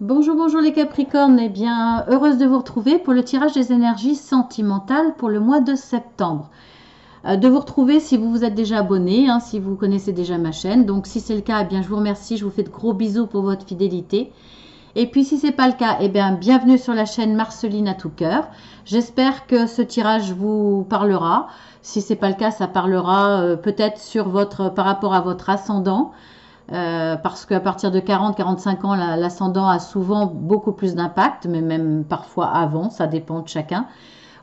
Bonjour, bonjour les Capricornes, eh bien, heureuse de vous retrouver pour le tirage des énergies sentimentales pour le mois de septembre. De vous retrouver si vous vous êtes déjà abonné, hein, si vous connaissez déjà ma chaîne. Donc si c'est le cas, eh bien, je vous remercie, je vous fais de gros bisous pour votre fidélité. Et puis si ce n'est pas le cas, eh bien, bienvenue sur la chaîne Marceline à tout cœur. J'espère que ce tirage vous parlera. Si ce n'est pas le cas, ça parlera peut-être sur par rapport à votre ascendant. Parce qu'à partir de 40-45 ans, l'ascendant a souvent beaucoup plus d'impact, mais même parfois avant, ça dépend de chacun,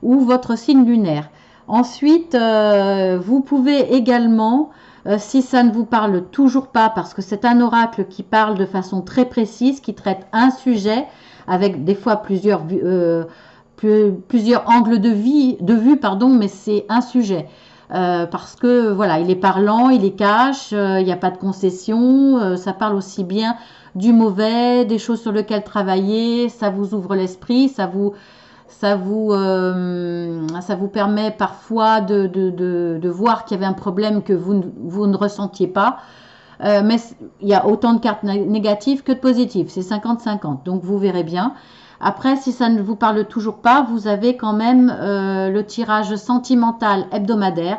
ou votre signe lunaire. Ensuite, vous pouvez également, si ça ne vous parle toujours pas, parce que c'est un oracle qui parle de façon très précise, qui traite un sujet avec des fois plusieurs angles de vue, pardon, mais c'est un sujet. Parce que voilà, il est parlant, il est cash, il n'y a pas de concession, ça parle aussi bien du mauvais, des choses sur lesquelles travailler, ça vous ouvre l'esprit, ça vous permet parfois de voir qu'il y avait un problème que vous ne ressentiez pas. Mais il y a autant de cartes négatives que de positives, c'est 50-50, donc vous verrez bien. Après, si ça ne vous parle toujours pas, vous avez quand même le tirage sentimental hebdomadaire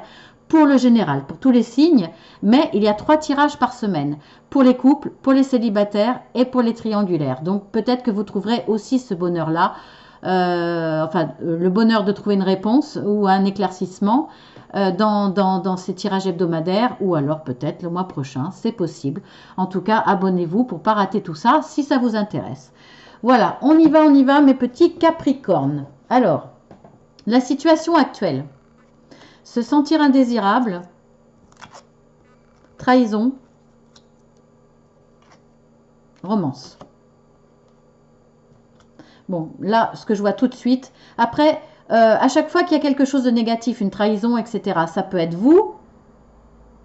pour le général, pour tous les signes, mais il y a 3 tirages par semaine, pour les couples, pour les célibataires et pour les triangulaires. Donc peut-être que vous trouverez aussi ce bonheur-là, le bonheur de trouver une réponse ou un éclaircissement dans ces tirages hebdomadaires, ou alors peut-être le mois prochain, c'est possible. En tout cas, abonnez-vous pour ne pas rater tout ça si ça vous intéresse. Voilà, on y va, mes petits Capricornes. Alors, la situation actuelle. Se sentir indésirable, trahison, romance. Bon, là, ce que je vois tout de suite. Après, à chaque fois qu'il y a quelque chose de négatif, une trahison, etc., ça peut être vous,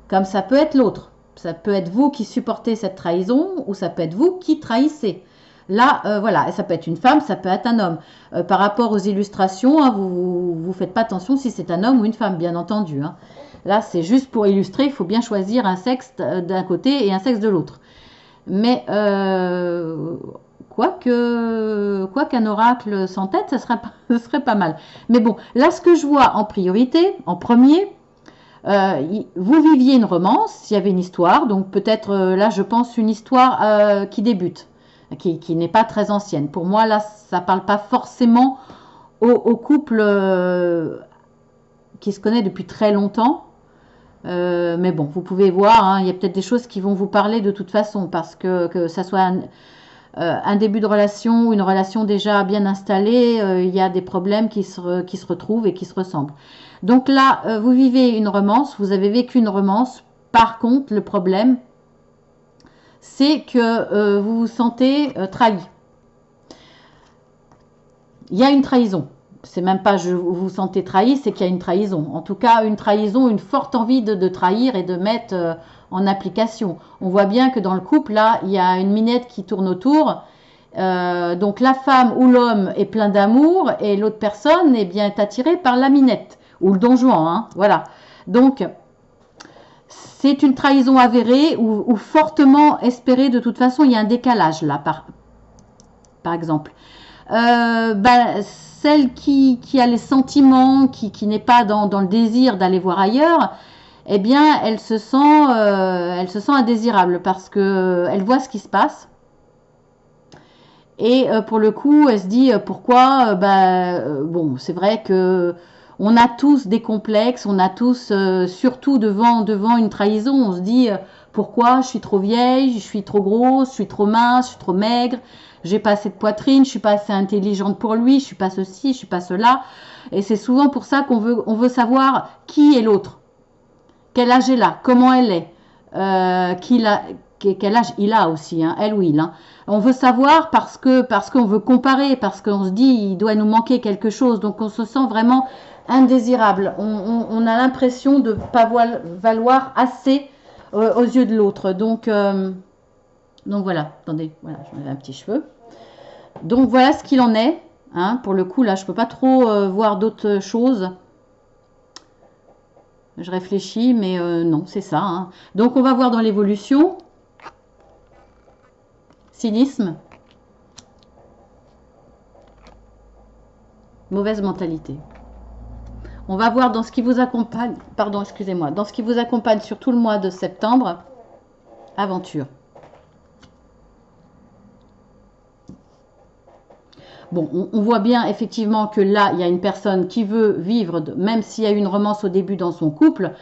comme ça peut être l'autre. Ça peut être vous qui supportez cette trahison, ou ça peut être vous qui trahissez. Là, voilà, ça peut être une femme, ça peut être un homme. Par rapport aux illustrations, hein, vous faites pas attention si c'est un homme ou une femme, bien entendu. Hein. Là, c'est juste pour illustrer, il faut bien choisir un sexe d'un côté et un sexe de l'autre. Mais quoi qu'un oracle sans tête, ça serait pas mal. Mais bon, là, ce que je vois en priorité, en premier, vous viviez une romance, il y avait une histoire, donc peut-être là, je pense une histoire qui débute. Qui n'est pas très ancienne. Pour moi, là, ça ne parle pas forcément au couple qui se connaît depuis très longtemps. Mais bon, vous pouvez voir, hein, il y a peut-être des choses qui vont vous parler de toute façon, parce que ça soit un début de relation ou une relation déjà bien installée, il y a des problèmes qui se retrouvent et qui se ressemblent. Donc là, vous vivez une romance, vous avez vécu une romance. Par contre, le problème, c'est que vous vous sentez trahi. Il y a une trahison. C'est même pas vous vous sentez trahi, c'est qu'il y a une trahison. En tout cas, une trahison, une forte envie de trahir et de mettre en application. On voit bien que dans le couple, là, il y a une minette qui tourne autour. Donc la femme ou l'homme est plein d'amour et l'autre personne est attirée par la minette ou le don Juan. Hein, voilà. Donc c'est une trahison avérée ou fortement espérée. De toute façon, il y a un décalage là, par exemple. Celle qui a les sentiments, qui n'est pas dans le désir d'aller voir ailleurs, eh bien, elle se sent indésirable parce que elle voit ce qui se passe. Et pour le coup, elle se dit pourquoi bon, c'est vrai que on a tous des complexes, on a tous, surtout devant une trahison, on se dit pourquoi je suis trop vieille, je suis trop grosse, je suis trop mince, je suis trop maigre, j'ai pas assez de poitrine, je suis pas assez intelligente pour lui, je suis pas ceci, je suis pas cela. Et c'est souvent pour ça qu'on veut savoir qui est l'autre, quel âge elle a, comment elle est, quel âge il a aussi, hein, elle ou il. Hein. On veut savoir parce qu'on veut comparer, parce qu'on se dit il doit nous manquer quelque chose, donc on se sent vraiment indésirable. On a l'impression de ne pas valoir assez aux yeux de l'autre. Donc voilà, attendez, voilà, je mets un petit cheveu. Donc voilà ce qu'il en est. Hein, pour le coup, là, je ne peux pas trop voir d'autres choses. Je réfléchis, mais non, c'est ça. Hein. Donc on va voir dans l'évolution. Cynisme. Mauvaise mentalité. On va voir dans ce qui vous accompagne, pardon, excusez-moi, dans ce qui vous accompagne sur tout le mois de septembre, aventure. Bon, on voit bien effectivement que là, il y a une personne qui veut vivre, même s'il y a eu une romance au début dans son couple,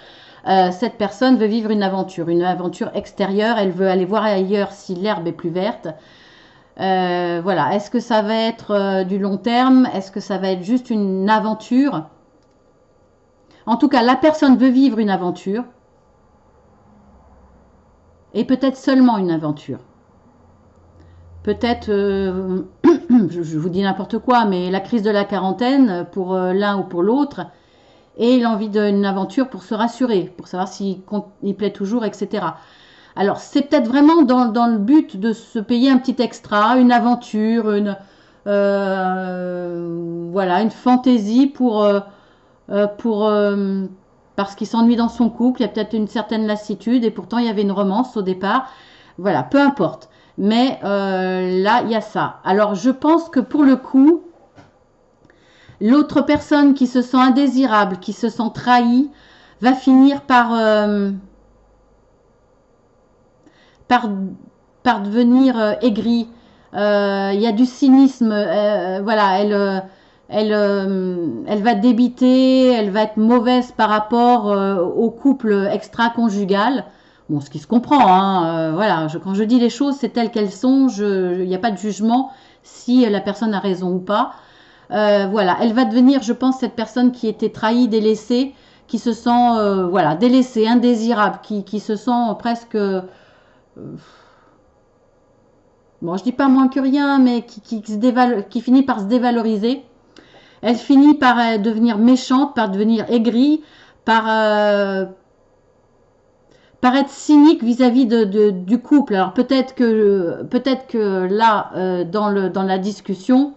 cette personne veut vivre une aventure extérieure, elle veut aller voir ailleurs si l'herbe est plus verte. Voilà, est-ce que ça va être du long terme? Est-ce que ça va être juste une aventure? En tout cas, la personne veut vivre une aventure et peut-être seulement une aventure. Peut-être, je vous dis n'importe quoi, mais la crise de la quarantaine pour l'un ou pour l'autre, et l'envie d'une aventure pour se rassurer, pour savoir s'il plaît toujours, etc. Alors, c'est peut-être vraiment dans le but de se payer un petit extra, une aventure, voilà, une fantaisie parce qu'il s'ennuie dans son couple, il y a peut-être une certaine lassitude, et pourtant il y avait une romance au départ. Voilà, peu importe. Mais là, il y a ça. Alors, je pense que pour le coup, l'autre personne qui se sent indésirable, qui se sent trahie, va finir par devenir aigrie. Il y a du cynisme. Voilà, elle va débiter, elle va être mauvaise par rapport au couple extra-conjugal. Bon, ce qui se comprend, hein, voilà, quand je dis les choses, c'est telles qu'elles sont, il n'y a pas de jugement si la personne a raison ou pas. Voilà, elle va devenir, je pense, cette personne qui était trahie, délaissée, qui se sent, voilà, délaissée, indésirable, qui se sent presque, bon, je dis pas moins que rien, mais qui finit par se dévaloriser. Elle finit par devenir méchante, par devenir aigrie, par être cynique vis-à-vis du couple. Alors peut-être que là, dans la discussion,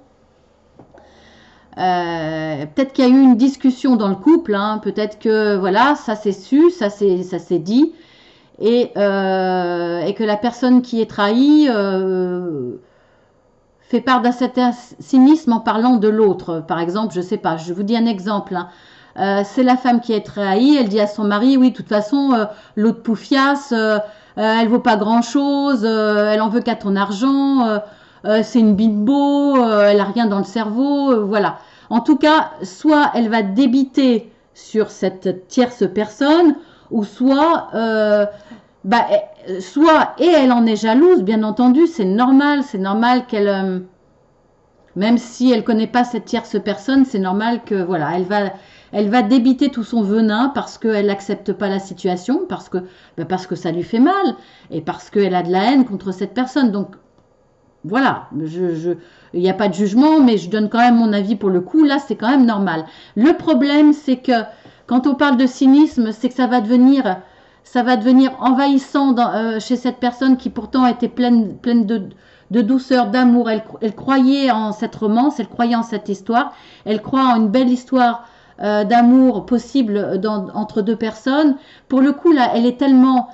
peut-être qu'il y a eu une discussion dans le couple, hein, peut-être que voilà, ça s'est su, ça s'est dit, et que la personne qui est trahie fait part d'un certain cynisme en parlant de l'autre. Par exemple, je sais pas, je vous dis un exemple, hein. C'est la femme qui est trahie, elle dit à son mari, oui, de toute façon, l'autre poufiasse, elle vaut pas grand-chose, elle en veut qu'à ton argent, c'est une bimbo, elle a rien dans le cerveau, voilà. En tout cas, soit elle va débiter sur cette tierce personne, ou soit et elle en est jalouse, bien entendu, c'est normal qu'elle, même si elle connaît pas cette tierce personne, c'est normal que voilà, elle va débiter tout son venin parce qu'elle n'accepte pas la situation, parce que ça lui fait mal et parce qu'elle a de la haine contre cette personne. Donc voilà, il n'y a pas de jugement, mais je donne quand même mon avis pour le coup. Là, c'est quand même normal. Le problème, c'est que quand on parle de cynisme, c'est que ça va devenir envahissant chez cette personne qui pourtant était pleine de douceur, d'amour. Elle croyait en cette romance, elle croyait en cette histoire, elle croit en une belle histoire d'amour possible entre deux personnes. Pour le coup, là, elle est tellement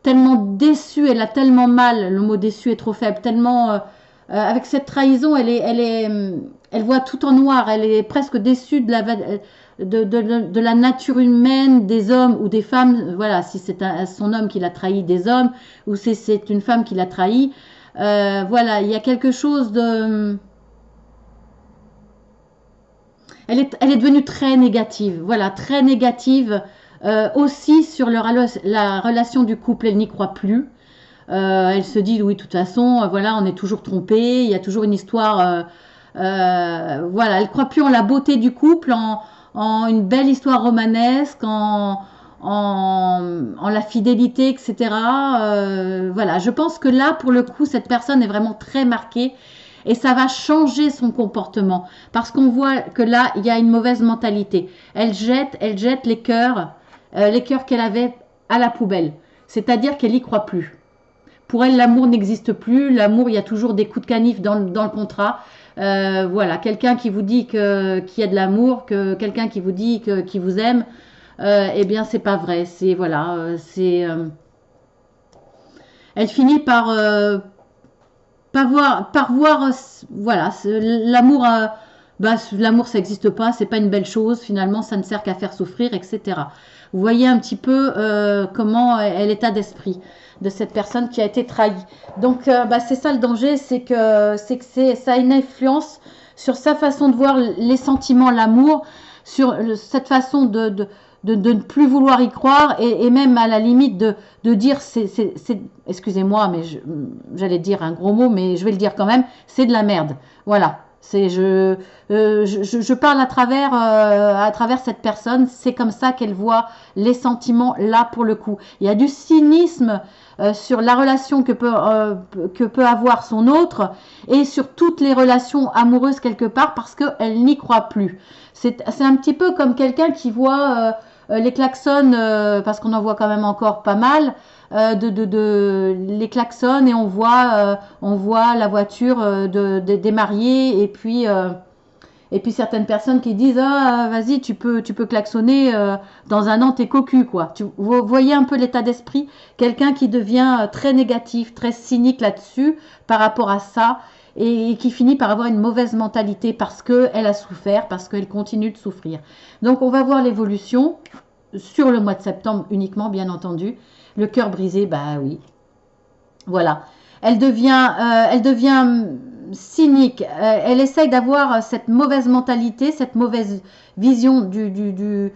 déçue, elle a tellement mal, le mot déçu est trop faible, tellement avec cette trahison, elle voit tout en noir, elle est presque déçue de la nature humaine, des hommes ou des femmes, voilà, si c'est son homme qui l'a trahi, des hommes, ou si c'est une femme qui l'a trahi, voilà, il y a quelque chose de... Elle est devenue très négative, voilà, très négative aussi sur la relation du couple, elle n'y croit plus. Elle se dit, oui, de toute façon, voilà, on est toujours trompé, il y a toujours une histoire, voilà, elle croit plus en la beauté du couple, en une belle histoire romanesque, en la fidélité, etc. Voilà, je pense que là, pour le coup, cette personne est vraiment très marquée et ça va changer son comportement parce qu'on voit que là, il y a une mauvaise mentalité. Elle jette les cœurs qu'elle avait à la poubelle. C'est-à-dire qu'elle n'y croit plus. Pour elle, l'amour n'existe plus. L'amour, il y a toujours des coups de canif dans le contrat. Voilà, quelqu'un qui vous dit qu'il y a de l'amour, quelqu'un qui vous dit qu'il vous aime, eh bien, c'est pas vrai. C'est voilà, elle finit par voir, voilà, l'amour bah, l'amour ça n'existe pas, c'est pas une belle chose, finalement ça ne sert qu'à faire souffrir, etc. Vous voyez un petit peu comment est l'état d'esprit de cette personne qui a été trahie. Donc bah, c'est ça le danger, ça a une influence sur sa façon de voir les sentiments, l'amour, sur cette façon de ne plus vouloir y croire et même à la limite de dire, excusez-moi, mais j'allais dire un gros mot, mais je vais le dire quand même, c'est de la merde. Voilà. Je parle à travers cette personne, c'est comme ça qu'elle voit les sentiments là pour le coup. Il y a du cynisme sur la relation que peut avoir son autre et sur toutes les relations amoureuses quelque part parce qu'elle n'y croit plus. C'est un petit peu comme quelqu'un qui voit les klaxons, parce qu'on en voit quand même encore pas mal, les klaxons et on voit la voiture des mariés et puis certaines personnes qui disent ah vas-y tu peux klaxonner dans un an t'es cocu quoi. Vous voyez un peu l'état d'esprit, quelqu'un qui devient très négatif, très cynique là-dessus par rapport à ça et qui finit par avoir une mauvaise mentalité parce qu'elle a souffert, parce qu'elle continue de souffrir. Donc on va voir l'évolution sur le mois de septembre uniquement bien entendu. Le cœur brisé, bah oui, voilà. Elle devient cynique. Elle essaye d'avoir cette mauvaise mentalité, cette mauvaise vision du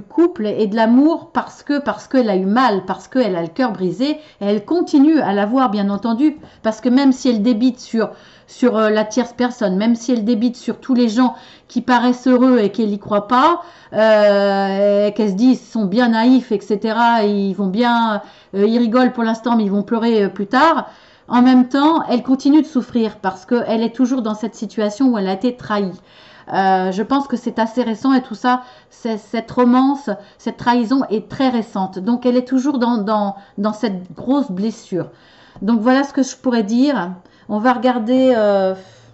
couple et de l'amour parce qu'elle a eu mal, parce qu'elle a le cœur brisé. Et elle continue à l'avoir, bien entendu, parce que même si elle débite sur la tierce personne, même si elle débite sur tous les gens qui paraissent heureux et qu'elle n'y croit pas, qu'elle se dit ils sont bien naïfs, etc. Ils vont bien, ils rigolent pour l'instant, mais ils vont pleurer plus tard. En même temps, elle continue de souffrir parce qu'elle est toujours dans cette situation où elle a été trahie. Je pense que c'est assez récent et tout ça, cette romance, cette trahison est très récente. Donc elle est toujours dans cette grosse blessure. Donc voilà ce que je pourrais dire. On va regarder.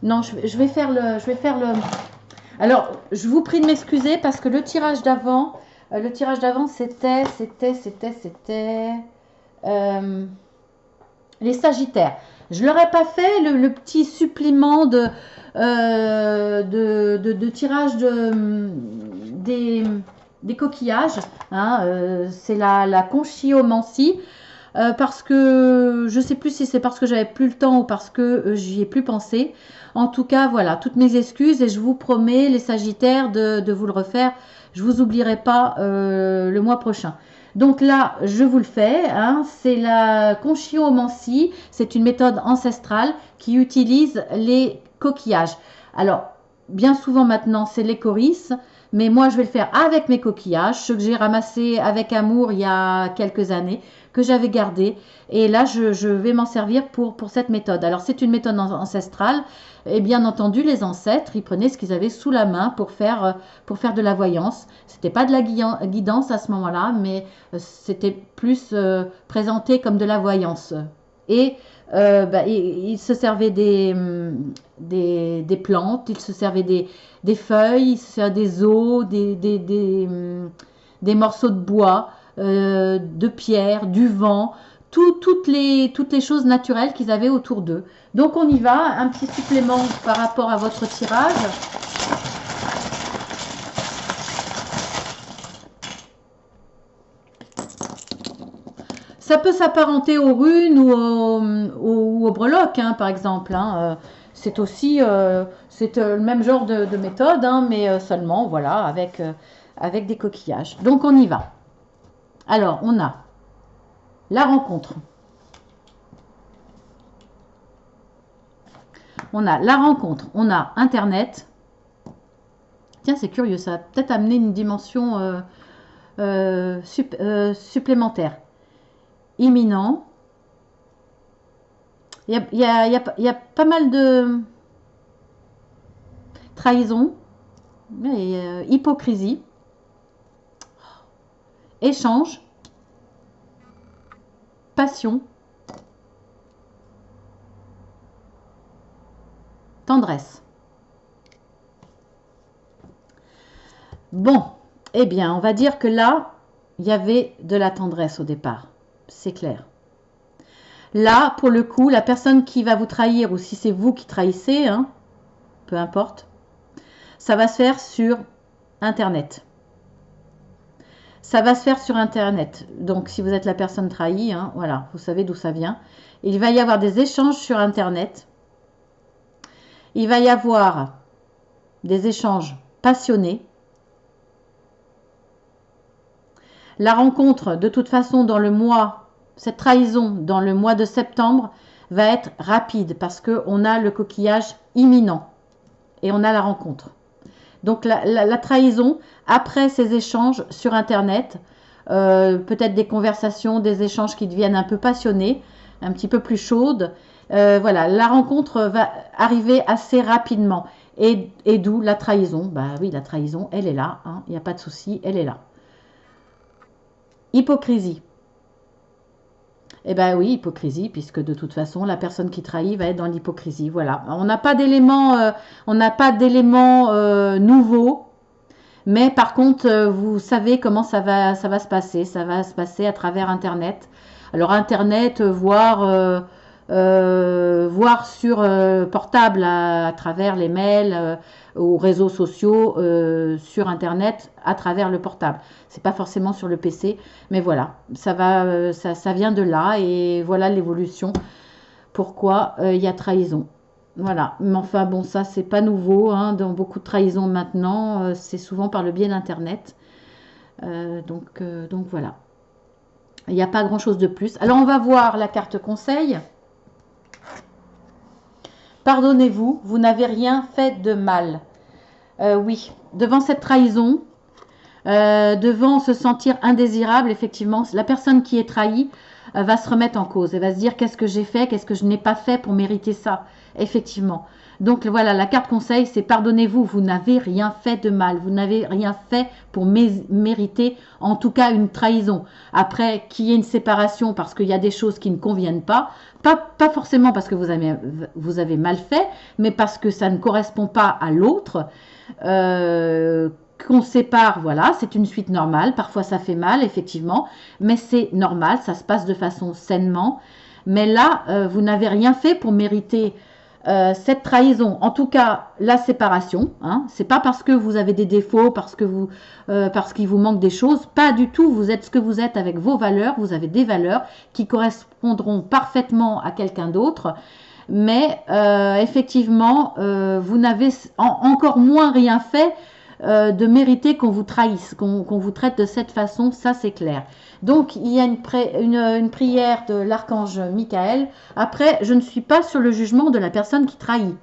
Non, je vais faire le. Alors, je vous prie de m'excuser parce que le tirage d'avant, c'était les Sagittaires. Je leur ai pas fait le petit supplément de tirage des coquillages. Hein, c'est la conchyomancie. Parce que je sais plus si c'est parce que j'avais plus le temps ou parce que j'y ai plus pensé. En tout cas, voilà, toutes mes excuses et je vous promets, les Sagittaires, de vous le refaire. Je vous oublierai pas le mois prochain. Donc là, je vous le fais. Hein, c'est la conchyomancie. C'est une méthode ancestrale qui utilise les coquillages. Alors, bien souvent maintenant, c'est les coris. Mais moi, je vais le faire avec mes coquillages, ceux que j'ai ramassés avec amour il y a quelques années, que j'avais gardés. Et là, je vais m'en servir pour cette méthode. Alors, c'est une méthode ancestrale. Et bien entendu, les ancêtres, ils prenaient ce qu'ils avaient sous la main pour faire de la voyance. C'était pas de la guidance à ce moment-là, mais c'était plus présenté comme de la voyance. Et il se servait des plantes, il se servait des feuilles, il se servait des os, des morceaux de bois, de pierre, du vent, toutes les choses naturelles qu'ils avaient autour d'eux. Donc on y va, un petit supplément par rapport à votre tirage. Ça peut s'apparenter aux runes ou aux breloques, hein, par exemple. Hein. C'est aussi le même genre de méthode, hein, mais seulement voilà, avec des coquillages. Donc on y va. Alors, on a la rencontre. On a la rencontre, on a Internet. Tiens, c'est curieux, ça va peut-être amener une dimension supplémentaire. Imminent. Il y a pas mal de trahison, hypocrisie, échange, passion, tendresse. Bon, eh bien, on va dire que là, il y avait de la tendresse au départ. C'est clair. Là, pour le coup, la personne qui va vous trahir, ou si c'est vous qui trahissez, hein, peu importe. Ça va se faire sur Internet. Ça va se faire sur Internet. Donc, si vous êtes la personne trahie, hein, voilà, vous savez d'où ça vient. Il va y avoir des échanges sur Internet. Il va y avoir des échanges passionnés. La rencontre, de toute façon, dans le mois, cette trahison dans le mois de septembre va être rapide parce qu'on a le coquillage imminent et on a la rencontre. Donc la trahison, après ces échanges sur Internet, peut-être des conversations, des échanges qui deviennent un peu passionnés, un petit peu plus chaudes, voilà, la rencontre va arriver assez rapidement. Et d'où la trahison. Bah oui, la trahison, elle est là, hein, il n'y a pas de souci, elle est là. Hypocrisie. Eh bien oui, hypocrisie, puisque de toute façon, la personne qui trahit va être dans l'hypocrisie. Voilà. On n'a pas d'éléments nouveaux, mais par contre, vous savez comment ça va se passer. Ça va se passer à travers Internet. Alors Internet, voir sur portable à travers les mails, aux réseaux sociaux, sur Internet, à travers le portable. C'est pas forcément sur le PC, mais voilà, ça vient de là et voilà l'évolution. Pourquoi il y a trahison. Voilà, mais enfin bon, ça c'est pas nouveau, hein, dans beaucoup de trahisons maintenant, c'est souvent par le biais d'Internet. Donc voilà, il n'y a pas grand chose de plus. Alors on va voir la carte conseil. Pardonnez-vous, vous n'avez rien fait de mal. Oui, devant cette trahison, devant se sentir indésirable, effectivement, la personne qui est trahie va se remettre en cause. Elle va se dire qu'est-ce que j'ai fait, qu'est-ce que je n'ai pas fait pour mériter ça, effectivement. Donc voilà, la carte conseil, c'est pardonnez-vous, vous n'avez rien fait de mal, vous n'avez rien fait pour mériter, en tout cas, une trahison. Après, qu'il y ait une séparation parce qu'il y a des choses qui ne conviennent pas forcément parce que vous avez mal fait, mais parce que ça ne correspond pas à l'autre, qu'on sépare, voilà, c'est une suite normale. Parfois ça fait mal, effectivement, mais c'est normal, ça se passe de façon sainement. Mais là, vous n'avez rien fait pour mériter cette trahison, en tout cas la séparation, hein. C'est pas parce que vous avez des défauts, parce qu'il vous manque des choses, pas du tout. Vous êtes ce que vous êtes avec vos valeurs, vous avez des valeurs qui correspondront parfaitement à quelqu'un d'autre, mais effectivement, vous n'avez encore moins rien fait de mériter qu'on vous trahisse, qu'on vous traite de cette façon, ça c'est clair. Donc il y a une prière de l'archange Michael. Après, je ne suis pas sur le jugement de la personne qui trahit.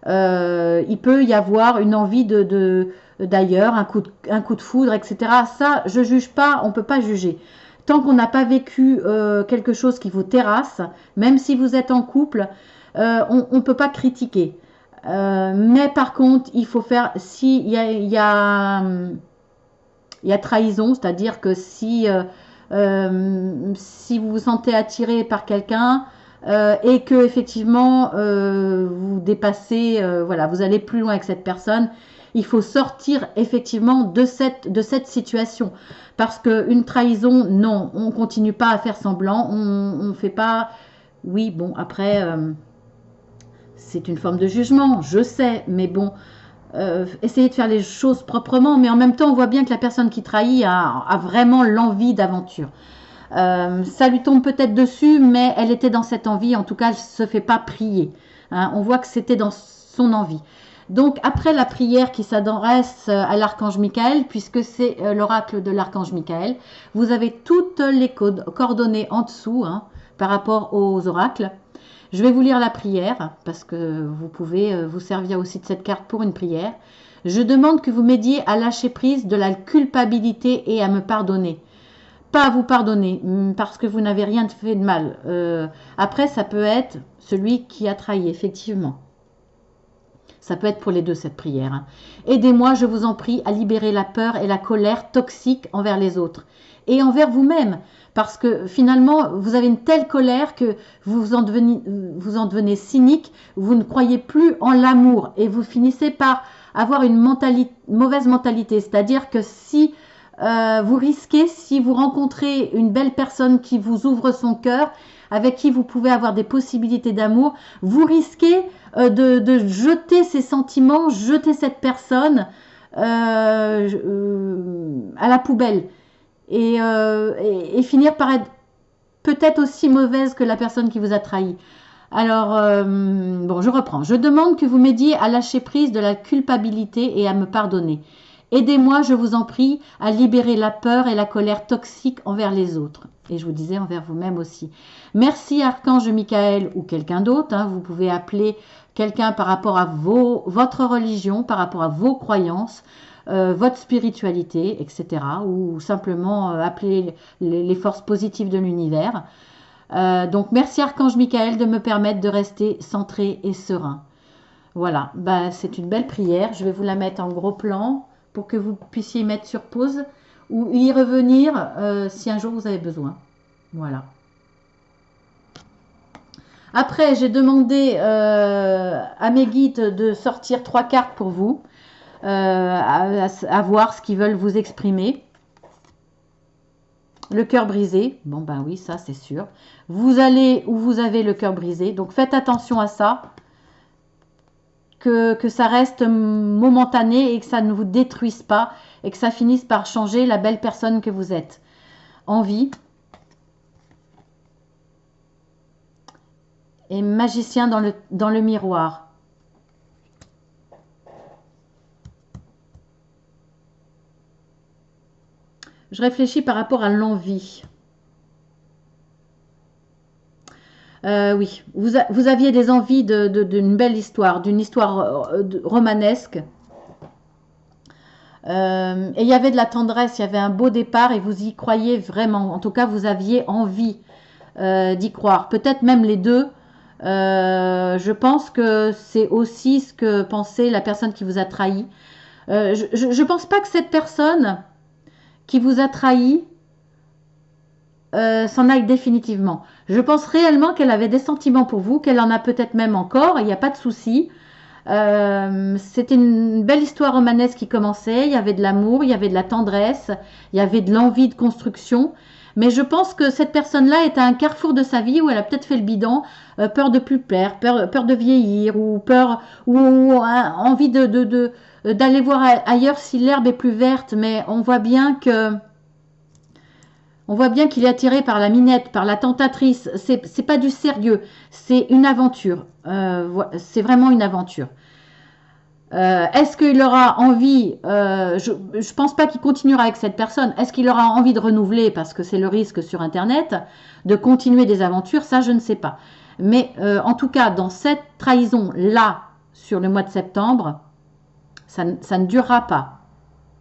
Il peut y avoir une envie d'ailleurs, un coup de foudre, etc. Ça, je juge pas, on ne peut pas juger. Tant qu'on n'a pas vécu quelque chose qui vous terrasse, même si vous êtes en couple, on ne peut pas critiquer. Mais par contre, il faut faire, s'il y a trahison, c'est-à-dire que si vous vous sentez attiré par quelqu'un et que effectivement vous dépassez, voilà, vous allez plus loin avec cette personne, il faut sortir effectivement de cette situation, parce qu'une trahison, non, on continue pas à faire semblant, on fait pas, oui, bon, après c'est une forme de jugement, je sais, mais bon, essayez de faire les choses proprement, mais en même temps, on voit bien que la personne qui trahit a vraiment l'envie d'aventure. Ça lui tombe peut-être dessus, mais elle était dans cette envie, en tout cas, elle ne se fait pas prier. Hein, on voit que c'était dans son envie. Donc, après la prière qui s'adresse à l'archange Michael, puisque c'est l'oracle de l'archange Michael, vous avez toutes les coordonnées en dessous, hein, par rapport aux oracles. Je vais vous lire la prière, parce que vous pouvez vous servir aussi de cette carte pour une prière. Je demande que vous m'aidiez à lâcher prise de la culpabilité et à me pardonner. Pas à vous pardonner, parce que vous n'avez rien fait de mal. Après, ça peut être celui qui a trahi, effectivement. Ça peut être pour les deux, cette prière. Hein. Aidez-moi, je vous en prie, à libérer la peur et la colère toxique envers les autres. Et envers vous-même. Parce que finalement, vous avez une telle colère que vous en devenez cynique, vous ne croyez plus en l'amour et vous finissez par avoir une mauvaise mentalité. C'est-à-dire que si vous risquez, si vous rencontrez une belle personne qui vous ouvre son cœur, avec qui vous pouvez avoir des possibilités d'amour, vous risquez de jeter ces sentiments, jeter cette personne à la poubelle et finir par être peut-être aussi mauvaise que la personne qui vous a trahi. Alors, bon, je reprends. Je demande que vous m'aidiez à lâcher prise de la culpabilité et à me pardonner. Aidez-moi, je vous en prie, à libérer la peur et la colère toxique envers les autres. Et je vous disais envers vous-même aussi. Merci Archange Michael ou quelqu'un d'autre. Hein, vous pouvez appeler quelqu'un par rapport à votre religion, par rapport à vos croyances, votre spiritualité, etc. Ou simplement appeler les forces positives de l'univers. Donc merci Archange Michael de me permettre de rester centré et serein. Voilà, ben, c'est une belle prière. Je vais vous la mettre en gros plan pour que vous puissiez mettre sur pause ou y revenir si un jour vous avez besoin. Voilà. Après, j'ai demandé à mes guides de sortir 3 cartes pour vous, à voir ce qu'ils veulent vous exprimer. Le cœur brisé, bon ben oui, ça c'est sûr. Vous allez où vous avez le cœur brisé, donc faites attention à ça, que ça reste momentané et que ça ne vous détruise pas et que ça finisse par changer la belle personne que vous êtes. Envie. Et magicien dans le miroir. Je réfléchis par rapport à l'envie. Oui, vous aviez des envies d'une belle histoire, d'une histoire romanesque. Et il y avait de la tendresse, il y avait un beau départ et vous y croyez vraiment. En tout cas, vous aviez envie d'y croire. Peut-être même les deux. Je pense que c'est aussi ce que pensait la personne qui vous a trahi. Je ne pense pas que cette personne qui vous a trahi s'en aille définitivement. Je pense réellement qu'elle avait des sentiments pour vous, qu'elle en a peut-être même encore, il n'y a pas de souci. C'était une belle histoire romanesque qui commençait, il y avait de l'amour, il y avait de la tendresse, il y avait de l'envie de construction. Mais je pense que cette personne-là est à un carrefour de sa vie où elle a peut-être fait le bilan, peur de plus plaire, peur de vieillir, ou peur, ou envie d'aller voir ailleurs si l'herbe est plus verte. Mais on voit bien qu'il est attiré par la minette, par la tentatrice. C'est pas du sérieux, c'est une aventure. C'est vraiment une aventure. Est-ce qu'il aura envie, je ne pense pas qu'il continuera avec cette personne, est-ce qu'il aura envie de renouveler, parce que c'est le risque sur Internet, de continuer des aventures, ça je ne sais pas. Mais en tout cas, dans cette trahison-là, sur le mois de septembre, ça ne durera pas.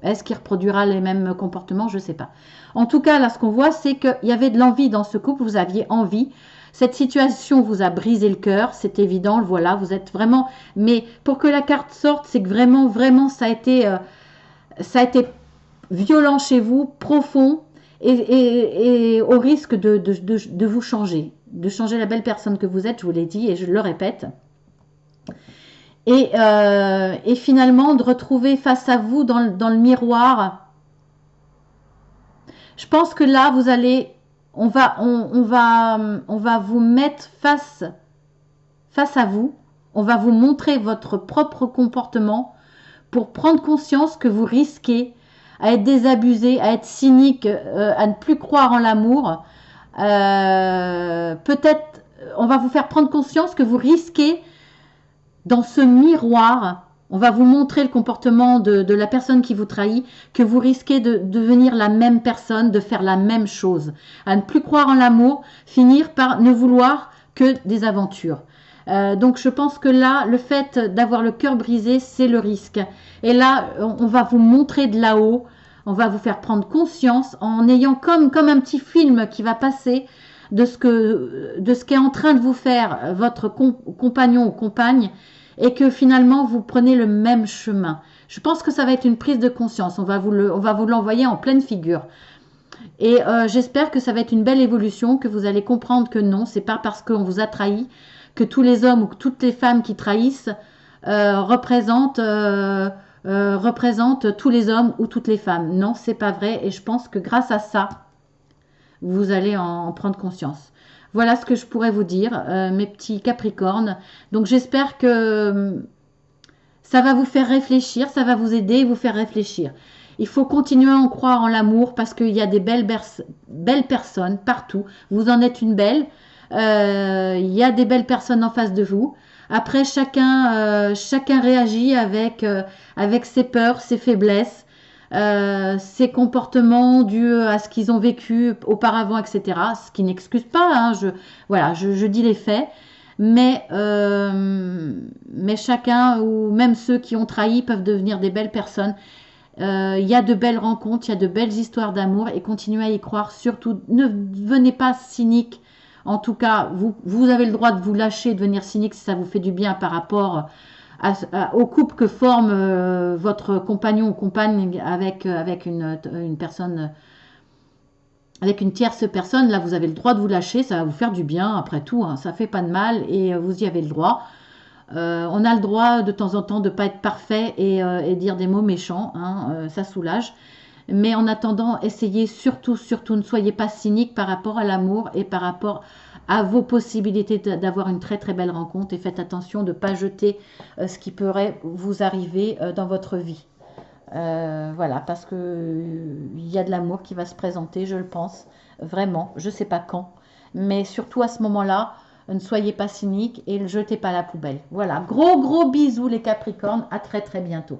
Est-ce qu'il reproduira les mêmes comportements? Je ne sais pas. En tout cas, là, ce qu'on voit, c'est qu'il y avait de l'envie dans ce couple, vous aviez envie. Cette situation vous a brisé le cœur, c'est évident, voilà, vous êtes vraiment... Mais pour que la carte sorte, c'est que vraiment, vraiment, ça a été violent chez vous, profond, et au risque de vous changer, de changer la belle personne que vous êtes, je vous l'ai dit, et je le répète. Et finalement, de retrouver face à vous dans le miroir, je pense que là, vous allez... On va vous mettre face à vous. On va vous montrer votre propre comportement pour prendre conscience que vous risquez à être désabusé, à être cynique, à ne plus croire en l'amour. Peut-être, on va vous faire prendre conscience que vous risquez, dans ce miroir, on va vous montrer le comportement de la personne qui vous trahit, que vous risquez de devenir la même personne, de faire la même chose, à ne plus croire en l'amour, finir par ne vouloir que des aventures. Donc je pense que là, le fait d'avoir le cœur brisé, c'est le risque. Et là, on va vous montrer de là-haut, on va vous faire prendre conscience en ayant comme un petit film qui va passer de ce qu'est en train de vous faire votre compagnon ou compagne, et que finalement vous prenez le même chemin. Je pense que ça va être une prise de conscience. On va vous l'envoyer en pleine figure. Et j'espère que ça va être une belle évolution, que vous allez comprendre que non, c'est pas parce qu'on vous a trahi que tous les hommes ou que toutes les femmes qui trahissent représentent tous les hommes ou toutes les femmes. Non, c'est pas vrai. Et je pense que grâce à ça, vous allez en prendre conscience. Voilà ce que je pourrais vous dire, mes petits Capricornes. Donc j'espère que ça va vous faire réfléchir, ça va vous aider et vous faire réfléchir. Il faut continuer à en croire en l'amour parce qu'il y a des belles personnes partout. Vous en êtes une belle. Il y a des belles personnes en face de vous. Après, chacun réagit avec ses peurs, ses faiblesses, ses comportements dus à ce qu'ils ont vécu auparavant, etc. Ce qui n'excuse pas, hein, voilà, je dis les faits. Mais chacun, ou même ceux qui ont trahi, peuvent devenir des belles personnes. Il y a de belles rencontres, il y a de belles histoires d'amour et continuez à y croire. Surtout, ne venez pas cynique. En tout cas, vous avez le droit de vous lâcher, de devenir cynique si ça vous fait du bien par rapport au couple que forme votre compagnon ou compagne avec une personne, avec une tierce personne. Là, vous avez le droit de vous lâcher, ça va vous faire du bien. Après tout, hein, ça fait pas de mal et vous y avez le droit. On a le droit de temps en temps de ne pas être parfait et dire des mots méchants, hein, ça soulage. Mais en attendant, essayez surtout, surtout, ne soyez pas cynique par rapport à l'amour et par rapport à vos possibilités d'avoir une très très belle rencontre et faites attention de ne pas jeter ce qui pourrait vous arriver dans votre vie. Voilà, parce que il y a de l'amour qui va se présenter, je le pense, vraiment, je ne sais pas quand, mais surtout à ce moment-là, ne soyez pas cynique et ne jetez pas à la poubelle. Voilà, gros gros bisous les Capricornes, à très très bientôt.